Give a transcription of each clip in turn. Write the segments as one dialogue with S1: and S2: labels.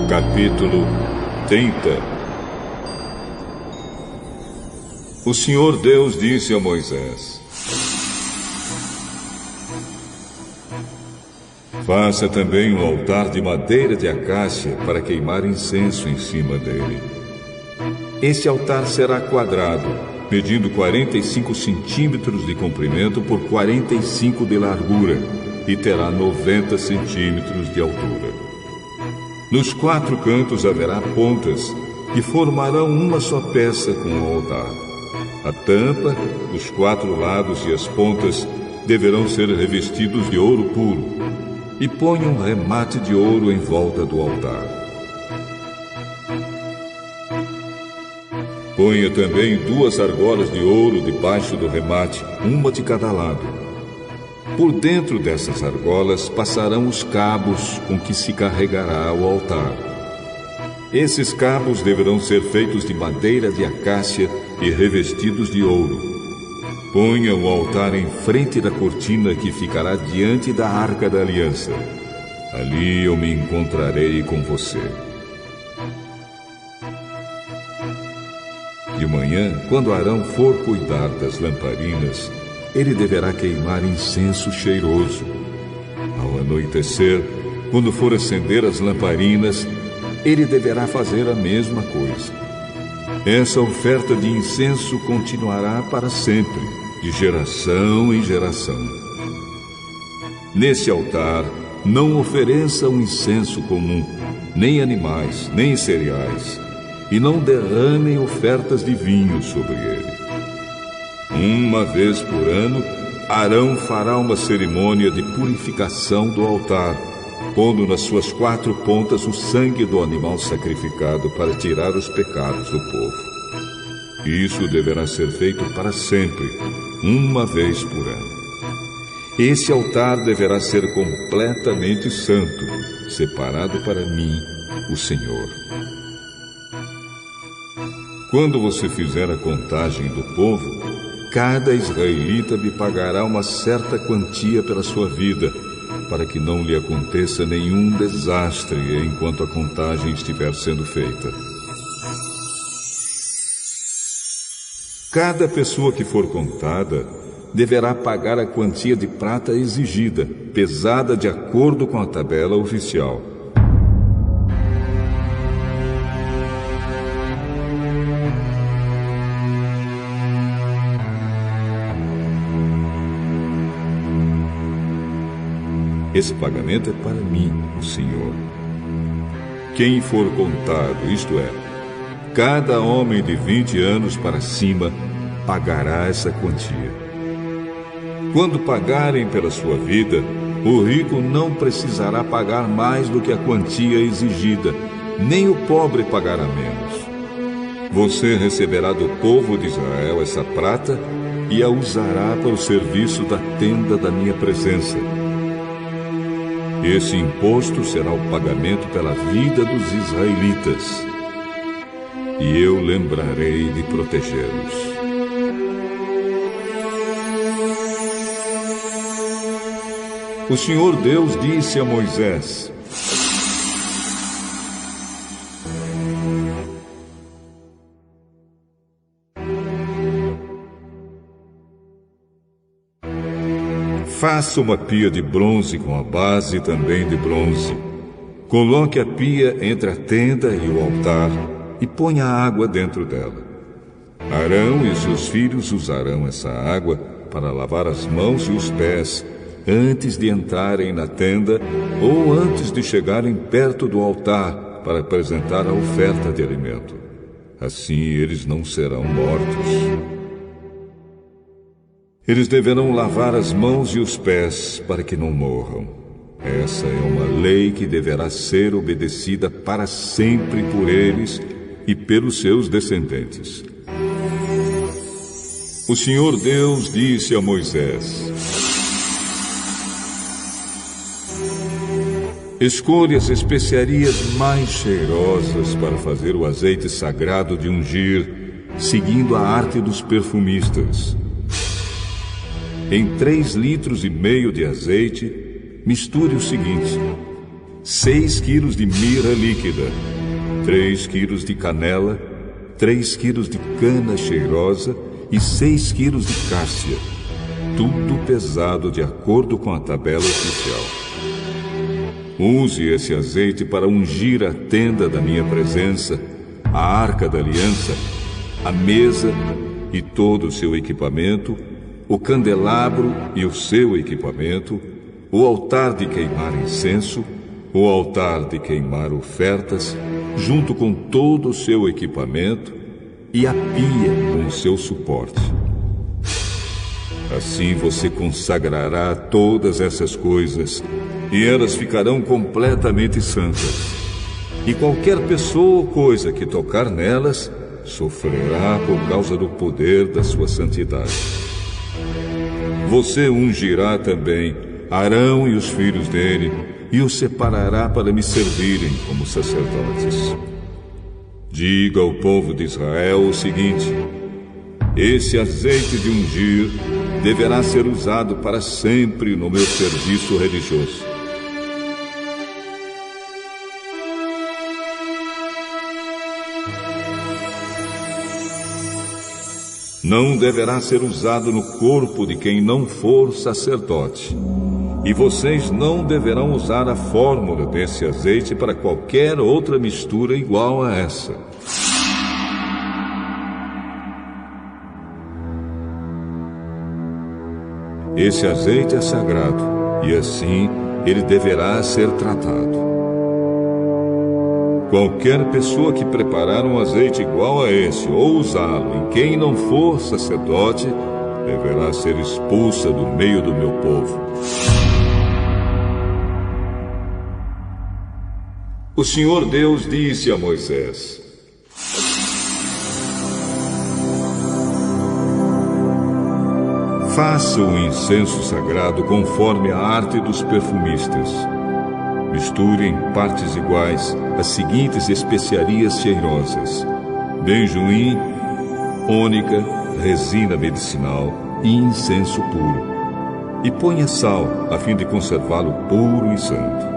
S1: Capítulo 30. O Senhor Deus disse a Moisés: faça também um altar de madeira de acácia para queimar incenso em cima dele. Esse altar será quadrado, medindo 45 centímetros de comprimento por 45 de largura, e terá 90 centímetros de altura. Nos 4 cantos haverá pontas, que formarão uma só peça com o altar. A tampa, os 4 lados e as pontas deverão ser revestidos de ouro puro, e ponha um remate de ouro em volta do altar. Ponha também 2 argolas de ouro debaixo do remate, uma de cada lado. Por dentro dessas argolas passarão os cabos com que se carregará o altar. Esses cabos deverão ser feitos de madeira de acácia e revestidos de ouro. Ponha o altar em frente da cortina que ficará diante da Arca da Aliança. Ali eu me encontrarei com você. De manhã, quando Arão for cuidar das lamparinas, ele deverá queimar incenso cheiroso. Ao anoitecer, quando for acender as lamparinas, ele deverá fazer a mesma coisa. Essa oferta de incenso continuará para sempre, de geração em geração. Nesse altar, não ofereça um incenso comum, nem animais, nem cereais, e não derramem ofertas de vinho sobre ele. Uma vez por ano, Arão fará uma cerimônia de purificação do altar, pondo nas suas 4 pontas o sangue do animal sacrificado para tirar os pecados do povo. Isso deverá ser feito para sempre, uma vez por ano. Esse altar deverá ser completamente santo, separado para mim, o Senhor. Quando você fizer a contagem do povo, cada israelita me pagará uma certa quantia pela sua vida, para que não lhe aconteça nenhum desastre enquanto a contagem estiver sendo feita. Cada pessoa que for contada deverá pagar a quantia de prata exigida, pesada de acordo com a tabela oficial. Esse pagamento é para mim, o Senhor. Quem for contado, isto é, cada homem de 20 anos para cima, pagará essa quantia. Quando pagarem pela sua vida, o rico não precisará pagar mais do que a quantia exigida, nem o pobre pagará menos. Você receberá do povo de Israel essa prata e a usará para o serviço da tenda da minha presença. Esse imposto será o pagamento pela vida dos israelitas, e eu lembrarei de protegê-los. O Senhor Deus disse a Moisés: faça uma pia de bronze com a base também de bronze. Coloque a pia entre a tenda e o altar e ponha água dentro dela. Arão e seus filhos usarão essa água para lavar as mãos e os pés antes de entrarem na tenda ou antes de chegarem perto do altar para apresentar a oferta de alimento. Assim eles não serão mortos. Eles deverão lavar as mãos e os pés para que não morram. Essa é uma lei que deverá ser obedecida para sempre por eles e pelos seus descendentes. O Senhor Deus disse a Moisés: escolha as especiarias mais cheirosas para fazer o azeite sagrado de ungir, seguindo a arte dos perfumistas. Em 3,5 litros de azeite, misture o seguinte: 6 quilos de mirra líquida, 3 quilos de canela, 3 quilos de cana cheirosa e 6 quilos de cássia, tudo pesado de acordo com a tabela oficial. Use esse azeite para ungir a tenda da minha presença, a arca da aliança, a mesa e todo o seu equipamento, o candelabro e o seu equipamento, o altar de queimar incenso, o altar de queimar ofertas, junto com todo o seu equipamento, e a pia com o seu suporte. Assim você consagrará todas essas coisas, e elas ficarão completamente santas. E qualquer pessoa ou coisa que tocar nelas, sofrerá por causa do poder da sua santidade. Você ungirá também Arão e os filhos dele, e os separará para me servirem como sacerdotes. Diga ao povo de Israel o seguinte: esse azeite de ungir deverá ser usado para sempre no meu serviço religioso. Não deverá ser usado no corpo de quem não for sacerdote. E vocês não deverão usar a fórmula desse azeite para qualquer outra mistura igual a essa. Esse azeite é sagrado, e assim ele deverá ser tratado. Qualquer pessoa que preparar um azeite igual a esse ou usá-lo em quem não for sacerdote, deverá ser expulsa do meio do meu povo. O Senhor Deus disse a Moisés: faça o incenso sagrado conforme a arte dos perfumistas. Misture em partes iguais as seguintes especiarias cheirosas: benjoim, ônica, resina medicinal e incenso puro. E ponha sal, a fim de conservá-lo puro e santo.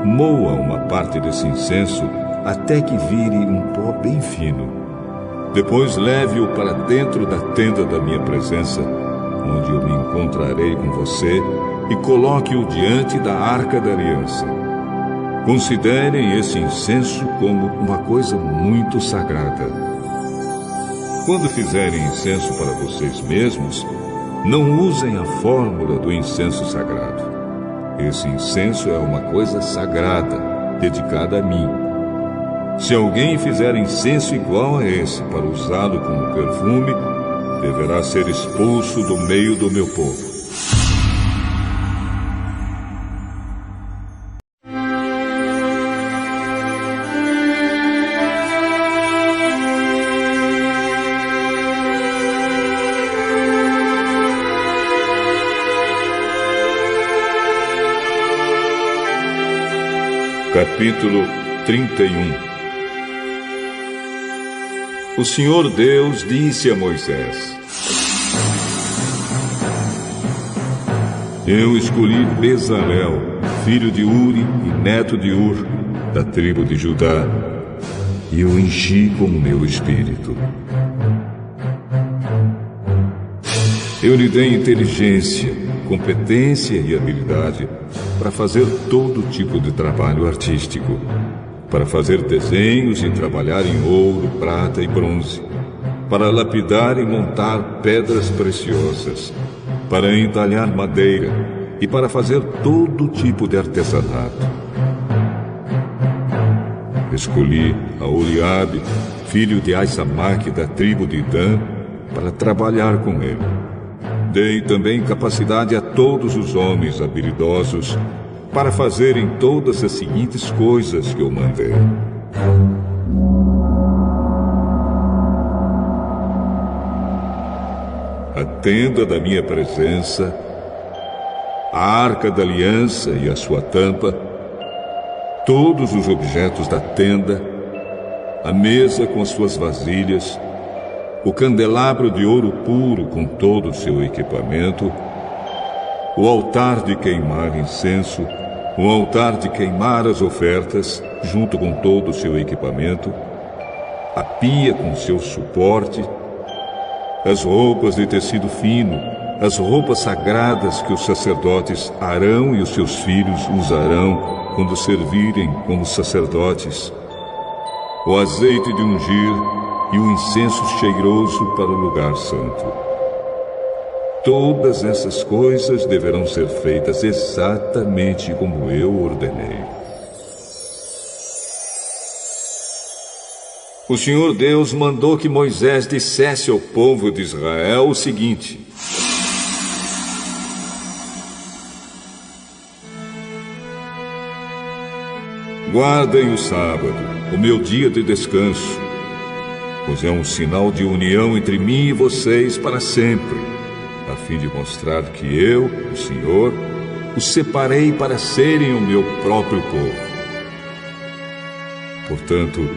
S1: Moa uma parte desse incenso até que vire um pó bem fino. Depois leve-o para dentro da tenda da minha presença, onde eu me encontrarei com você, e coloque-o diante da arca da aliança. Considerem esse incenso como uma coisa muito sagrada. Quando fizerem incenso para vocês mesmos, não usem a fórmula do incenso sagrado. Esse incenso é uma coisa sagrada, dedicada a mim. Se alguém fizer incenso igual a esse para usá-lo como perfume, deverá ser expulso do meio do meu povo. Capítulo 31. O Senhor Deus disse a Moisés: eu escolhi Bezalel, filho de Uri e neto de Ur, da tribo de Judá, e o enchi com o meu espírito. Eu lhe dei inteligência, competência e habilidade para fazer todo tipo de trabalho artístico, para fazer desenhos e trabalhar em ouro, prata e bronze, para lapidar e montar pedras preciosas, para entalhar madeira e para fazer todo tipo de artesanato. Escolhi Aholiabe, filho de Aisamaque da tribo de Dan, para trabalhar com ele. Dei também capacidade a todos os homens habilidosos para fazerem todas as seguintes coisas que eu mandei. A tenda da minha presença, a arca da aliança e a sua tampa, todos os objetos da tenda, a mesa com as suas vasilhas, o candelabro de ouro puro com todo o seu equipamento, o altar de queimar incenso, um altar de queimar as ofertas, junto com todo o seu equipamento, a pia com seu suporte, as roupas de tecido fino, as roupas sagradas que os sacerdotes Arão e os seus filhos usarão quando servirem como sacerdotes, o azeite de ungir e o incenso cheiroso para o lugar santo. Todas essas coisas deverão ser feitas exatamente como eu ordenei. O Senhor Deus mandou que Moisés dissesse ao povo de Israel o seguinte: guardem o sábado, o meu dia de descanso, pois é um sinal de união entre mim e vocês para sempre, a fim de mostrar que eu, o Senhor, os separei para serem o meu próprio povo. Portanto,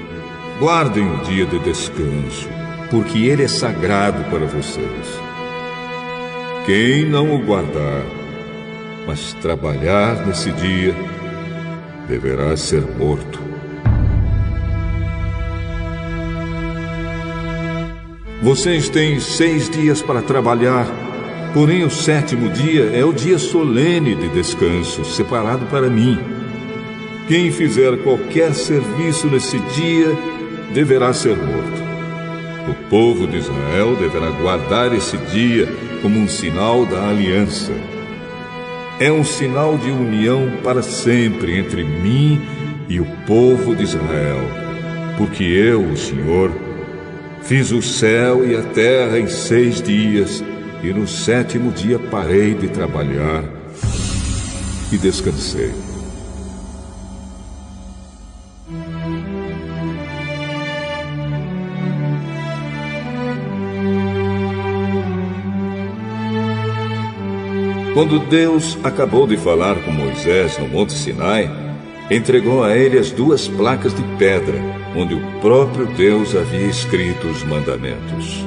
S1: guardem o dia de descanso, porque ele é sagrado para vocês. Quem não o guardar, mas trabalhar nesse dia, deverá ser morto. Vocês têm 6 dias para trabalhar, porém o 7º dia é o dia solene de descanso, separado para mim. Quem fizer qualquer serviço nesse dia deverá ser morto. O povo de Israel deverá guardar esse dia como um sinal da aliança. É um sinal de união para sempre entre mim e o povo de Israel, porque eu, o Senhor, fiz o céu e a terra em 6 dias, e no 7º dia parei de trabalhar e descansei. Quando Deus acabou de falar com Moisés no Monte Sinai, entregou a ele as 2 placas de pedra, onde o próprio Deus havia escrito os mandamentos.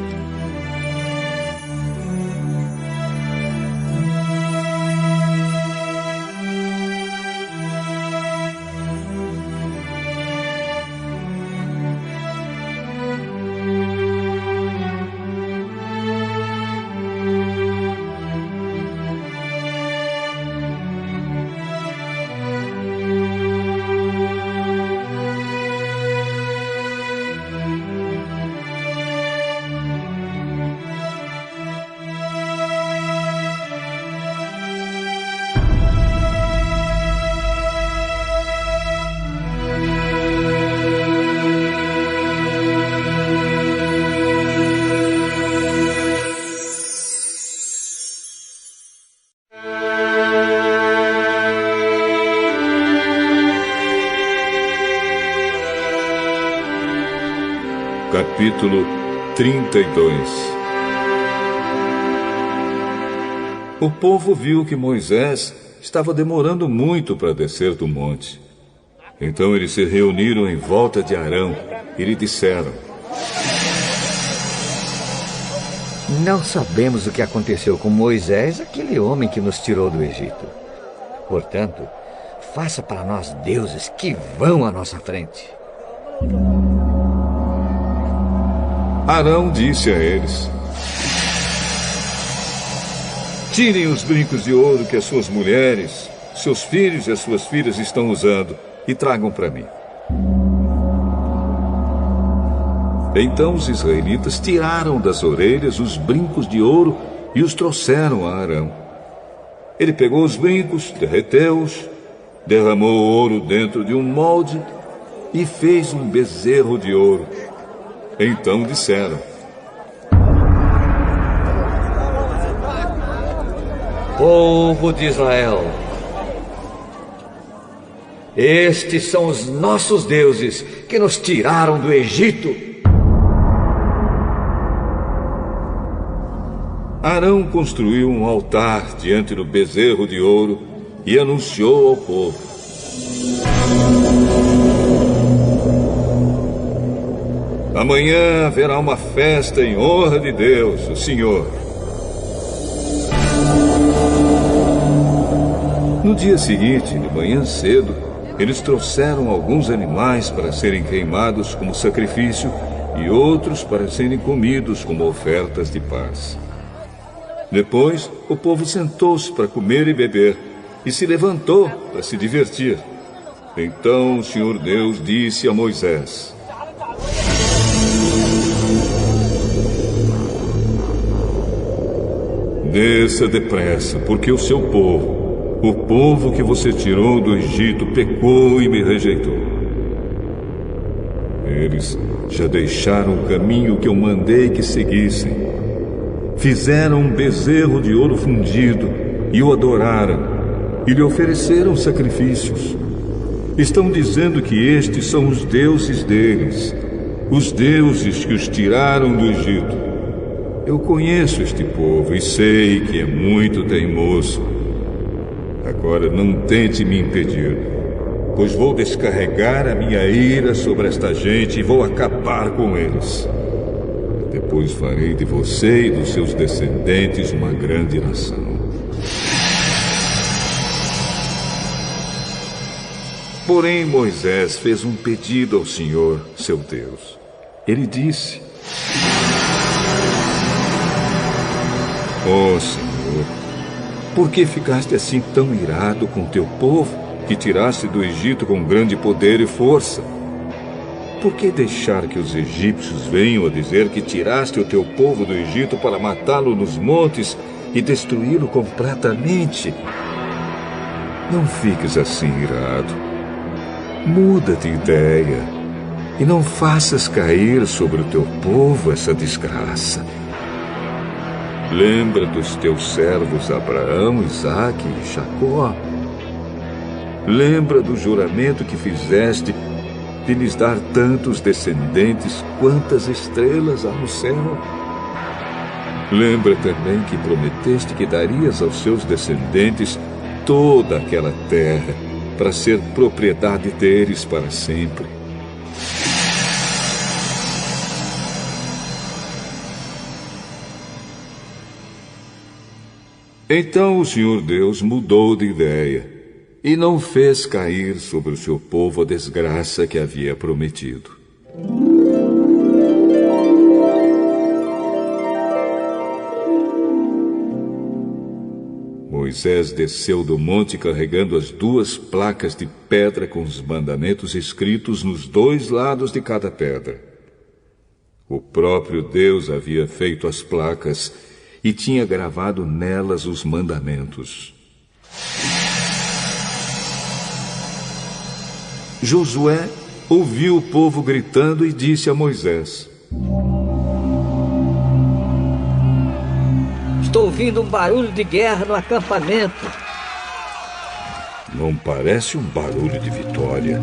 S1: Capítulo 32. O povo viu que Moisés estava demorando muito para descer do monte. Então eles se reuniram em volta de Arão e lhe disseram:
S2: não sabemos o que aconteceu com Moisés, aquele homem que nos tirou do Egito. Portanto, faça para nós deuses que vão à nossa frente.
S1: Arão disse a eles: tirem os brincos de ouro que as suas mulheres, seus filhos e as suas filhas estão usando e tragam para mim. Então os israelitas tiraram das orelhas os brincos de ouro e os trouxeram a Arão. Ele pegou os brincos, derreteu-os, derramou o ouro dentro de um molde e fez um bezerro de ouro. Então disseram:
S2: povo de Israel, estes são os nossos deuses que nos tiraram do Egito.
S1: Arão construiu um altar diante do bezerro de ouro e anunciou ao povo: amanhã haverá uma festa em honra de Deus, o Senhor. No dia seguinte, de manhã cedo, eles trouxeram alguns animais para serem queimados como sacrifício e outros para serem comidos como ofertas de paz. Depois, o povo sentou-se para comer e beber e se levantou para se divertir. Então o Senhor Deus disse a Moisés: desça depressa, porque o seu povo, o povo que você tirou do Egito, pecou e me rejeitou. Eles já deixaram o caminho que eu mandei que seguissem. Fizeram um bezerro de ouro fundido e o adoraram, e lhe ofereceram sacrifícios. Estão dizendo que estes são os deuses deles, os deuses que os tiraram do Egito. Eu conheço este povo e sei que é muito teimoso. Agora não tente me impedir, pois vou descarregar a minha ira sobre esta gente e vou acabar com eles. Depois farei de você e dos seus descendentes uma grande nação. Porém, Moisés fez um pedido ao Senhor, seu Deus. Ele disse: ó Senhor, por que ficaste assim tão irado com teu povo, que tiraste do Egito com grande poder e força? Por que deixar que os egípcios venham a dizer que tiraste o teu povo do Egito para matá-lo nos montes e destruí-lo completamente? Não fiques assim irado. Muda de ideia e não faças cair sobre o teu povo essa desgraça. Lembra dos teus servos Abraão, Isaque e Jacó. Lembra do juramento que fizeste de lhes dar tantos descendentes quantas estrelas há no céu. Lembra também que prometeste que darias aos seus descendentes toda aquela terra para ser propriedade deles para sempre. Então o Senhor Deus mudou de ideia e não fez cair sobre o seu povo a desgraça que havia prometido. Moisés desceu do monte carregando as 2 placas de pedra com os mandamentos escritos nos 2 lados de cada pedra. O próprio Deus havia feito as placas e tinha gravado nelas os mandamentos. Josué ouviu o povo gritando e disse a Moisés:
S2: estou ouvindo um barulho de guerra no acampamento.
S1: Não parece um barulho de vitória,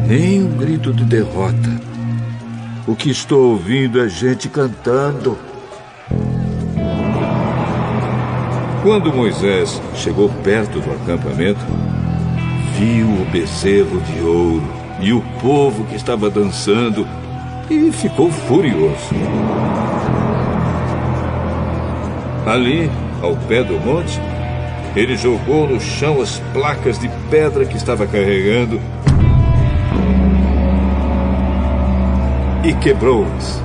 S1: nem um grito de derrota. O que estou ouvindo é gente cantando. Quando Moisés chegou perto do acampamento, viu o bezerro de ouro e o povo que estava dançando e ficou furioso. Ali, ao pé do monte, ele jogou no chão as placas de pedra que estava carregando e quebrou-as.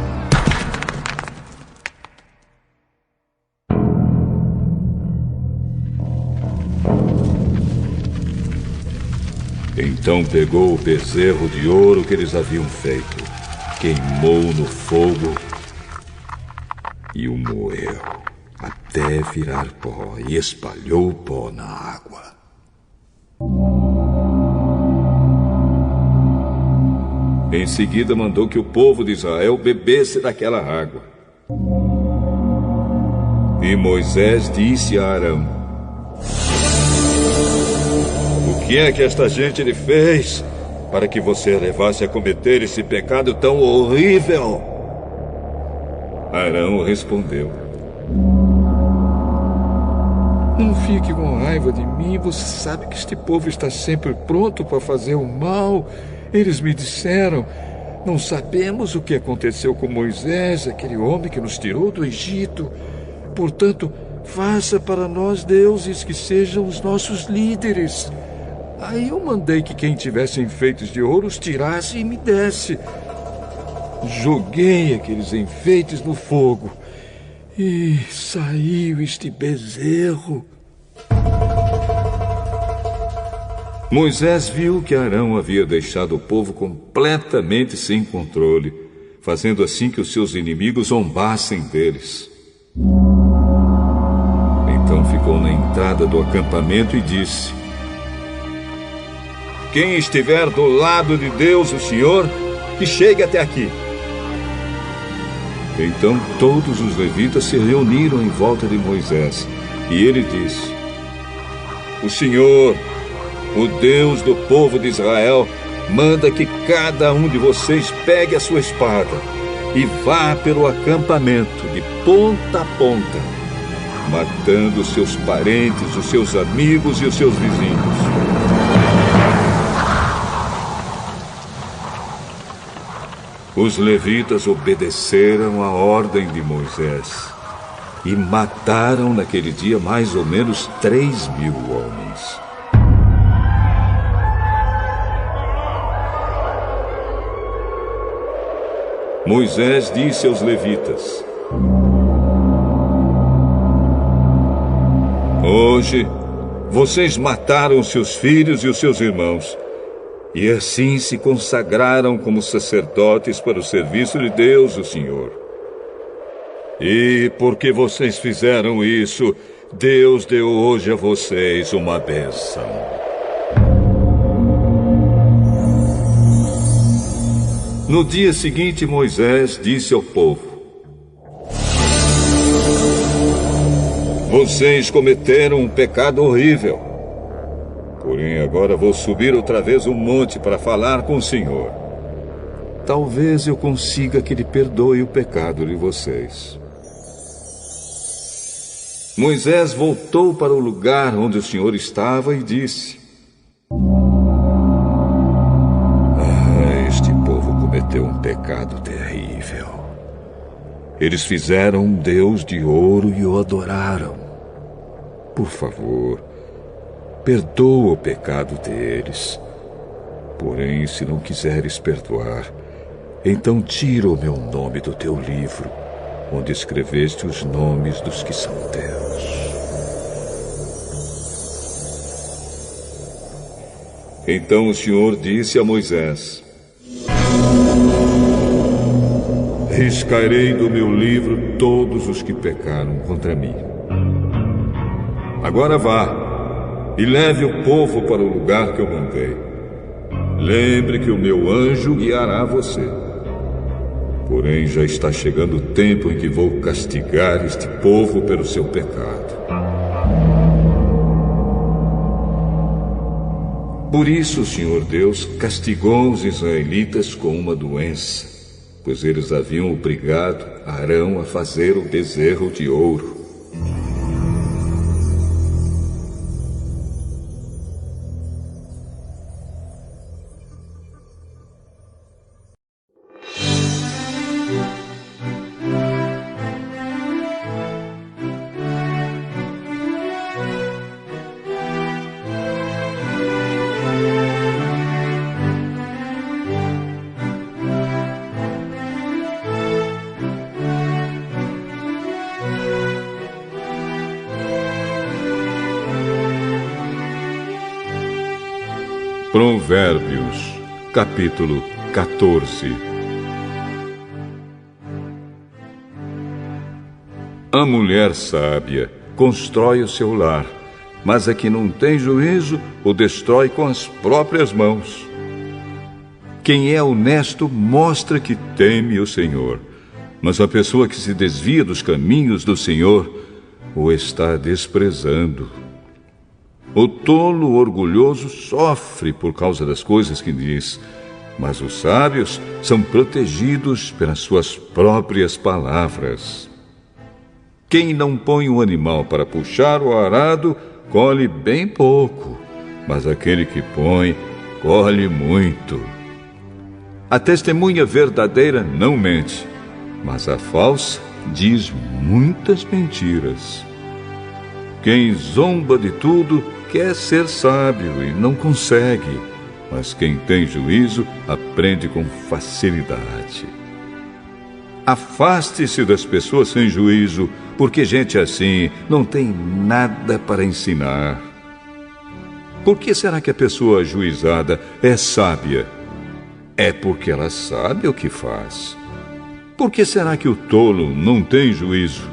S1: Então pegou o bezerro de ouro que eles haviam feito, queimou no fogo e o moeu até virar pó e espalhou o pó na água. Em seguida mandou que o povo de Israel bebesse daquela água. E Moisés disse a Arão: o que é que esta gente lhe fez para que você levasse a cometer esse pecado tão horrível? Arão respondeu: não fique com raiva de mim. Você sabe que este povo está sempre pronto para fazer o mal. Eles me disseram: não sabemos o que aconteceu com Moisés, aquele homem que nos tirou do Egito. Portanto, faça para nós deuses que sejam os nossos líderes. Aí eu mandei que quem tivesse enfeites de ouro os tirasse e me desse. Joguei aqueles enfeites no fogo e saiu este bezerro. Moisés viu que Arão havia deixado o povo completamente sem controle, fazendo assim que os seus inimigos zombassem deles. Então ficou na entrada do acampamento e disse: quem estiver do lado de Deus, o Senhor, que chegue até aqui. Então todos os levitas se reuniram em volta de Moisés, e ele disse: o Senhor, o Deus do povo de Israel, manda que cada um de vocês pegue a sua espada e vá pelo acampamento de ponta a ponta, matando os seus parentes, os seus amigos e os seus vizinhos. Os levitas obedeceram à ordem de Moisés e mataram naquele dia mais ou menos 3.000 homens. Moisés disse aos levitas: hoje vocês mataram seus filhos e os seus irmãos, e assim se consagraram como sacerdotes para o serviço de Deus, o Senhor. E porque vocês fizeram isso, Deus deu hoje a vocês uma bênção. No dia seguinte, Moisés disse ao povo: vocês cometeram um pecado horrível. Porém, agora vou subir outra vez o monte para falar com o Senhor. Talvez eu consiga que Ele perdoe o pecado de vocês. Moisés voltou para o lugar onde o Senhor estava e disse: este povo cometeu um pecado terrível. Eles fizeram um Deus de ouro e o adoraram. Por favor, perdoa o pecado deles. Porém, se não quiseres perdoar, então tira o meu nome do teu livro, onde escreveste os nomes dos que são teus. Então o Senhor disse a Moisés: riscarei do meu livro todos os que pecaram contra mim. Agora vá e leve o povo para o lugar que eu mandei. Lembre que o meu anjo guiará você. Porém, já está chegando o tempo em que vou castigar este povo pelo seu pecado. Por isso o Senhor Deus castigou os israelitas com uma doença, pois eles haviam obrigado Arão a fazer o bezerro de ouro. Provérbios, capítulo 14. A mulher sábia constrói o seu lar, mas a que não tem juízo o destrói com as próprias mãos. Quem é honesto mostra que teme o Senhor, mas a pessoa que se desvia dos caminhos do Senhor o está desprezando. O tolo orgulhoso sofre por causa das coisas que diz, mas os sábios são protegidos pelas suas próprias palavras. Quem não põe um animal para puxar o arado, colhe bem pouco, mas aquele que põe, colhe muito. A testemunha verdadeira não mente, mas a falsa diz muitas mentiras. Quem zomba de tudo quer ser sábio e não consegue, mas quem tem juízo aprende com facilidade. Afaste-se das pessoas sem juízo, porque gente assim não tem nada para ensinar. Por que será que a pessoa ajuizada é sábia? É porque ela sabe o que faz. Por que será que o tolo não tem juízo?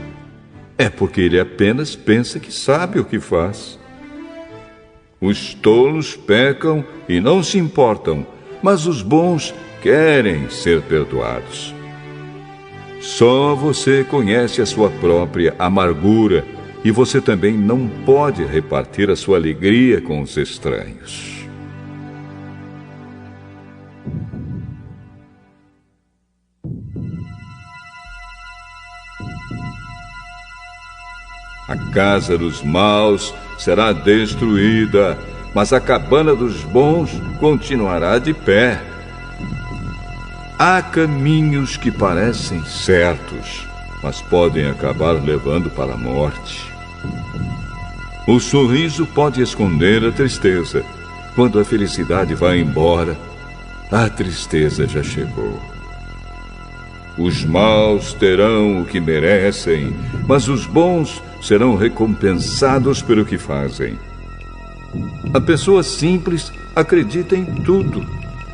S1: É porque ele apenas pensa que sabe o que faz. Os tolos pecam e não se importam, mas os bons querem ser perdoados. Só você conhece a sua própria amargura e você também não pode repartir a sua alegria com os estranhos. A casa dos maus será destruída, mas a cabana dos bons continuará de pé. Há caminhos que parecem certos, mas podem acabar levando para a morte. O sorriso pode esconder a tristeza. Quando a felicidade vai embora, a tristeza já chegou. Os maus terão o que merecem, mas os bons serão recompensados pelo que fazem. A pessoa simples acredita em tudo,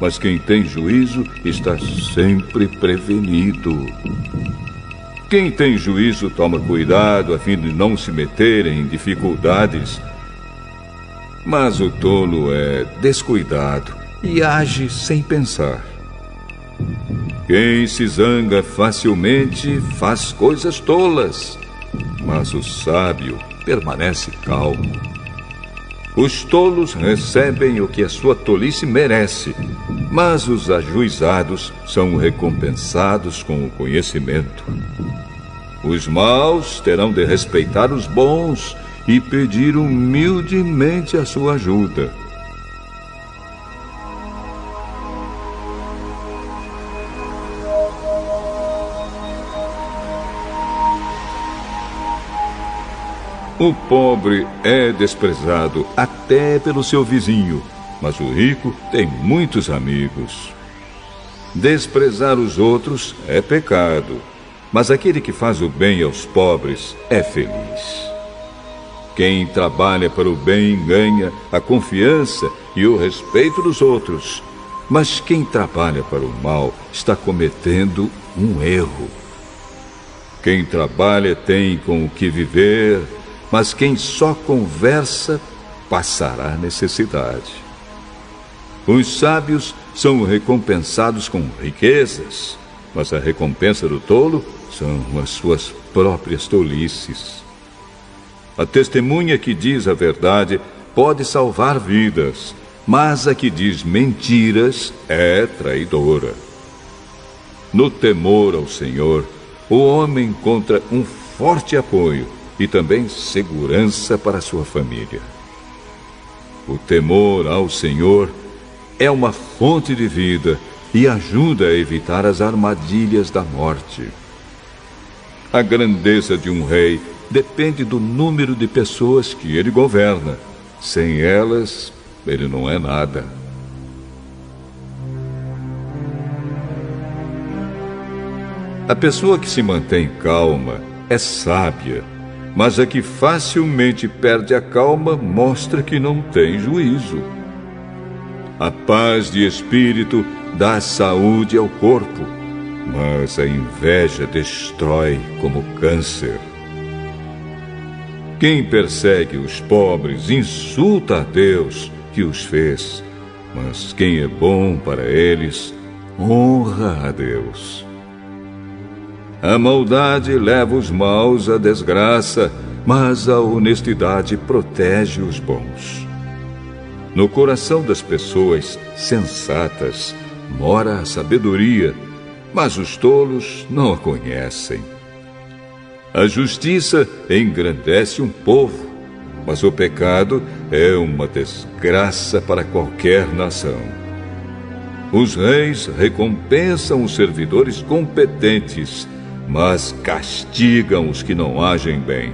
S1: mas quem tem juízo está sempre prevenido. Quem tem juízo toma cuidado a fim de não se meter em dificuldades. Mas o tolo é descuidado e age sem pensar. Quem se zanga facilmente faz coisas tolas, mas o sábio permanece calmo. Os tolos recebem o que a sua tolice merece, mas os ajuizados são recompensados com o conhecimento. Os maus terão de respeitar os bons e pedir humildemente a sua ajuda. O pobre é desprezado até pelo seu vizinho, mas o rico tem muitos amigos. Desprezar os outros é pecado, mas aquele que faz o bem aos pobres é feliz. Quem trabalha para o bem ganha a confiança e o respeito dos outros, mas quem trabalha para o mal está cometendo um erro. Quem trabalha tem com o que viver, mas quem só conversa passará necessidade. Os sábios são recompensados com riquezas, mas a recompensa do tolo são as suas próprias tolices. A testemunha que diz a verdade pode salvar vidas, mas a que diz mentiras é traidora. No temor ao Senhor, o homem encontra um forte apoio e também segurança para sua família. O temor ao Senhor é uma fonte de vida e ajuda a evitar as armadilhas da morte. A grandeza de um rei depende do número de pessoas que ele governa. Sem elas, ele não é nada. A pessoa que se mantém calma é sábia, mas a que facilmente perde a calma mostra que não tem juízo. A paz de espírito dá saúde ao corpo, mas a inveja destrói como câncer. Quem persegue os pobres insulta a Deus que os fez, mas quem é bom para eles honra a Deus. A maldade leva os maus à desgraça, mas a honestidade protege os bons. No coração das pessoas sensatas mora a sabedoria, mas os tolos não a conhecem. A justiça engrandece um povo, mas o pecado é uma desgraça para qualquer nação. Os reis recompensam os servidores competentes, mas castigam os que não agem bem.